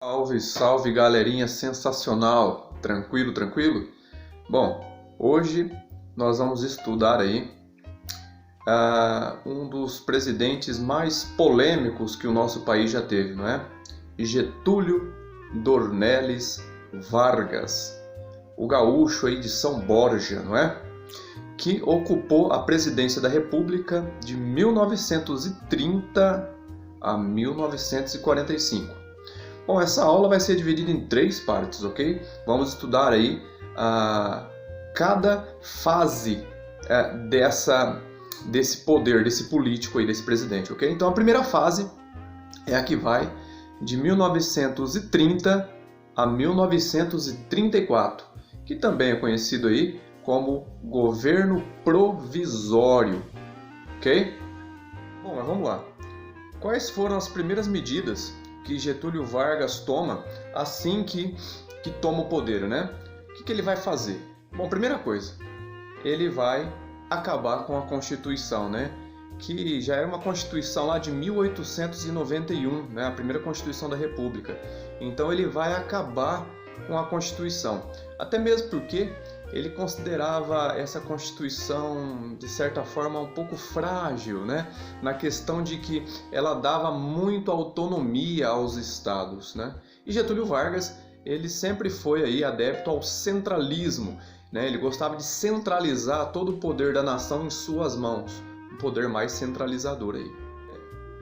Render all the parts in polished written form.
Salve, salve galerinha sensacional! Tranquilo, tranquilo? Bom, hoje nós vamos estudar aí um dos presidentes mais polêmicos que o nosso país já teve, não é? Getúlio Dornelles Vargas, o gaúcho aí de São Borja, não é? Que ocupou a presidência da República de 1930 a 1945. Bom, essa aula vai ser dividida em 3 partes, ok? Vamos estudar aí cada fase desse poder, desse político aí, desse presidente, ok? Então a primeira fase é a que vai de 1930 a 1934, que também é conhecido aí como governo provisório, ok? Bom, mas vamos lá. Quais foram as primeiras medidas que Getúlio Vargas toma assim que toma o poder, né? O que ele vai fazer? Bom, primeira coisa, ele vai acabar com a Constituição, né? Que já era uma Constituição lá de 1891, né? A primeira Constituição da República. Então ele vai acabar com a Constituição. Até mesmo porque ele considerava essa Constituição, de certa forma, um pouco frágil, né? Na questão de que ela dava muito autonomia aos estados, né? E Getúlio Vargas, ele sempre foi aí adepto ao centralismo, né? Ele gostava de centralizar todo o poder da nação em suas mãos, um poder mais centralizador aí.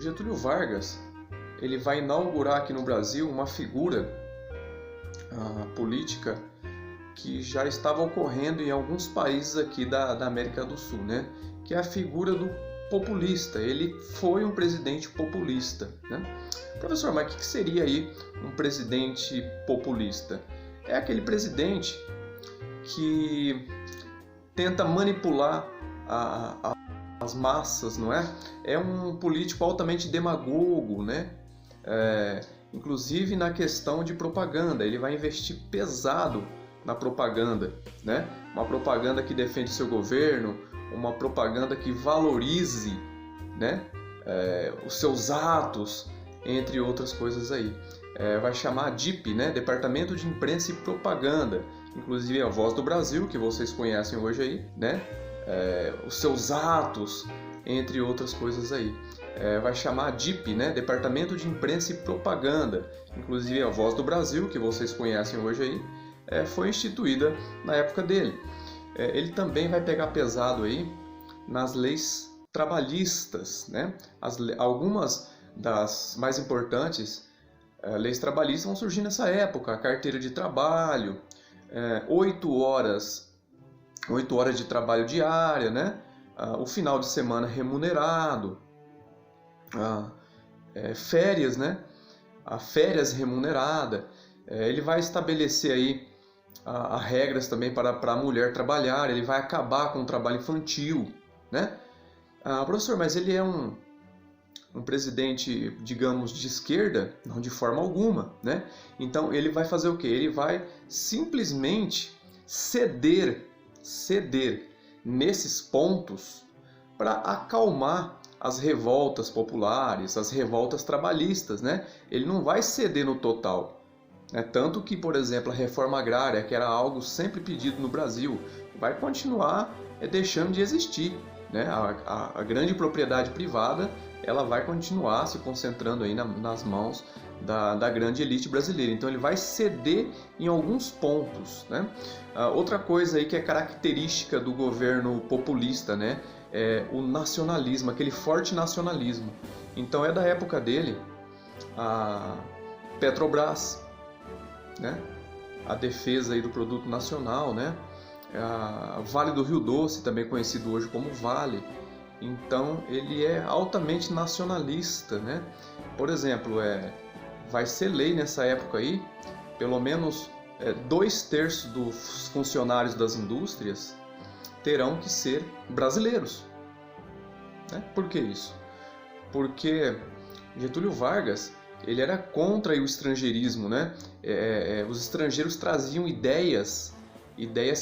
Getúlio Vargas, ele vai inaugurar aqui no Brasil uma figura política que já estava ocorrendo em alguns países aqui da América do Sul, né? Que é a figura do populista. Ele foi um presidente populista, né? Professor, mas o que seria aí um presidente populista? É aquele presidente que tenta manipular as massas, não é? É um político altamente demagogo, né? Inclusive na questão de propaganda, ele vai investir pesado na propaganda, né? Uma propaganda que defende seu governo, uma propaganda que valorize, né? Os seus atos, entre outras coisas aí. Vai chamar DIP, né? Departamento de Imprensa e Propaganda, inclusive a Voz do Brasil, que vocês conhecem hoje aí, né? Os seus atos, entre outras coisas aí. Vai chamar DIP, né? Departamento de Imprensa e Propaganda, inclusive a Voz do Brasil, que vocês conhecem hoje aí, foi instituída na época dele. Ele também vai pegar pesado aí nas leis trabalhistas, né? Algumas das mais importantes leis trabalhistas vão surgir nessa época: a carteira de trabalho, 8 horas de trabalho diária, né? O final de semana remunerado, férias, né? A férias remunerada. Ele vai estabelecer aí regras também para a mulher trabalhar. Ele vai acabar com o trabalho infantil, né? Professor, mas ele é um presidente, digamos, de esquerda? Não, de forma alguma, né? Então ele vai fazer o quê? Ele vai simplesmente ceder nesses pontos para acalmar as revoltas populares, as revoltas trabalhistas, né? Ele não vai ceder no total. Tanto que, por exemplo, a reforma agrária, que era algo sempre pedido no Brasil, vai continuar deixando de existir, né? A grande propriedade privada, ela vai continuar se concentrando aí nas mãos da grande elite brasileira. Então ele vai ceder em alguns pontos, né? Outra coisa aí que é característica do governo populista, né? É o nacionalismo, aquele forte nacionalismo. Então é da época dele a Petrobras, né? A defesa aí do produto nacional, né? Vale do Rio Doce, também conhecido hoje como Vale. Então ele é altamente nacionalista, né? Por exemplo, vai ser lei nessa época aí, pelo menos 2/3 dos funcionários das indústrias terão que ser brasileiros, né? Por que isso? Porque Getúlio Vargas, ele era contra o estrangeirismo, né? Os estrangeiros traziam ideias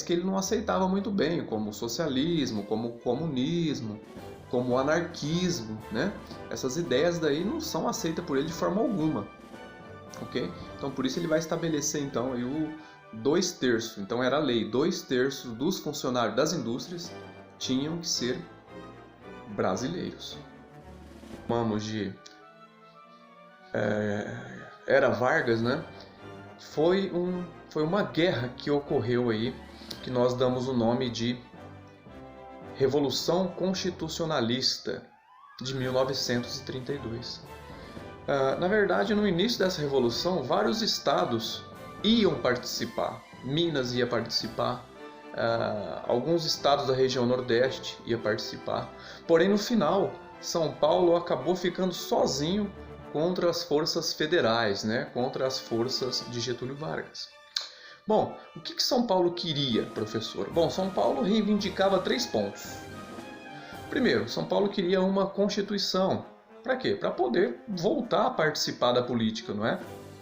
que ele não aceitava muito bem, como o socialismo, como o comunismo, como o anarquismo, né? Essas ideias daí não são aceitas por ele de forma alguma. ok? Então por isso ele vai estabelecer então aí o 2/3. Então era a lei, 2/3 dos funcionários das indústrias tinham que ser brasileiros. Chamamos de Era Vargas, né? Foi uma guerra que ocorreu aí, que nós damos o nome de Revolução Constitucionalista de 1932. Na verdade, no início dessa revolução, vários estados iam participar. Minas ia participar, alguns estados da região Nordeste iam participar. Porém, no final, São Paulo acabou ficando sozinho contra as forças federais, né? Contra as forças de Getúlio Vargas. Bom, o que São Paulo queria, professor? Bom, São Paulo reivindicava 3 pontos. Primeiro, São Paulo queria uma Constituição. Para quê? Para poder voltar a participar da política, não é?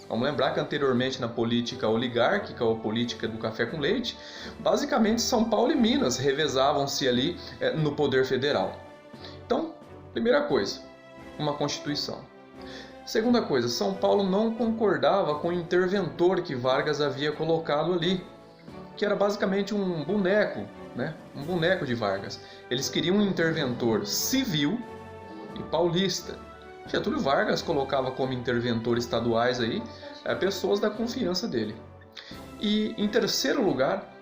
Vamos lembrar que anteriormente na política oligárquica ou política do café com leite, basicamente São Paulo e Minas revezavam-se ali no poder federal. Então, primeira coisa, uma Constituição. Segunda coisa, São Paulo não concordava com o interventor que Vargas havia colocado ali, que era basicamente um boneco, né? Um boneco de Vargas. Eles queriam um interventor civil e paulista. Getúlio Vargas colocava como interventores estaduais aí pessoas da confiança dele. E em terceiro lugar,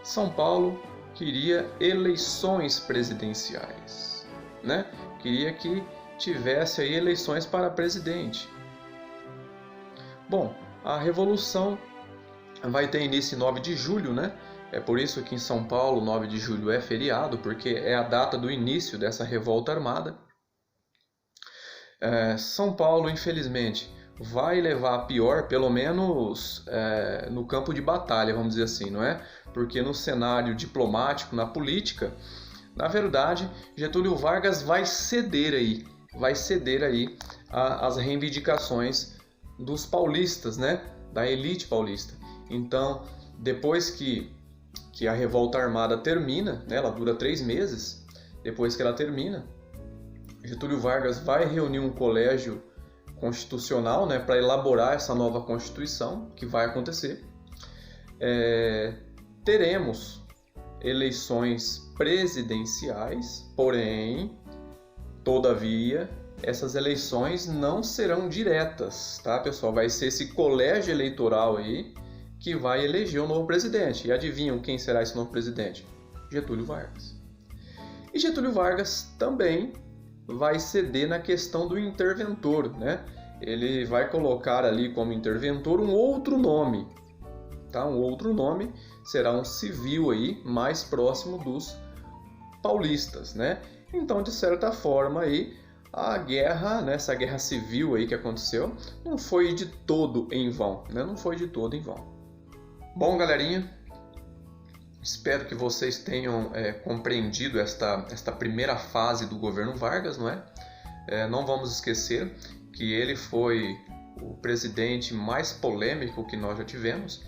São Paulo queria eleições presidenciais, né? Queria que tivesse aí eleições para presidente. Bom, a revolução vai ter início em 9 de julho, né? É por isso que em São Paulo 9 de julho é feriado, porque é a data do início dessa revolta armada. São Paulo, infelizmente, vai levar a pior, pelo menos no campo de batalha, vamos dizer assim, não é? Porque no cenário diplomático, na política, na verdade, Getúlio Vargas vai ceder aí às reivindicações dos paulistas, né? Da elite paulista. Então, depois que a revolta armada termina, né? Ela dura 3 meses, depois que ela termina, Getúlio Vargas vai reunir um colégio constitucional, né, para elaborar essa nova Constituição que vai acontecer. Teremos eleições presidenciais, porém, todavia, essas eleições não serão diretas, tá, pessoal? Vai ser esse colégio eleitoral aí que vai eleger o novo presidente. E adivinham quem será esse novo presidente? Getúlio Vargas. E Getúlio Vargas também vai ceder na questão do interventor, né? Ele vai colocar ali como interventor um outro nome, tá? Um outro nome, será um civil aí, mais próximo dos paulistas, né? Então, de certa forma aí, a guerra, né, essa guerra civil aí que aconteceu, não foi de todo em vão, né? Não foi de todo em vão. Bom, galerinha, espero que vocês tenham compreendido esta primeira fase do governo Vargas, não é? Não vamos esquecer que ele foi o presidente mais polêmico que nós já tivemos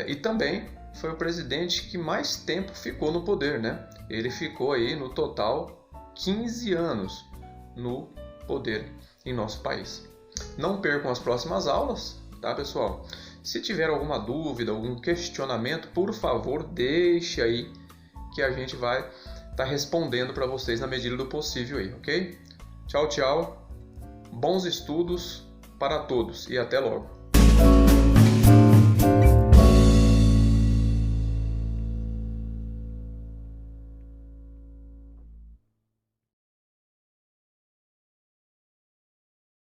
e também foi o presidente que mais tempo ficou no poder, né? Ele ficou aí no total 15 anos no poder em nosso país. Não percam as próximas aulas, tá, pessoal? Se tiver alguma dúvida, algum questionamento, por favor, deixe aí que a gente vai estar respondendo para vocês na medida do possível aí, ok? Tchau, tchau. Bons estudos para todos e até logo.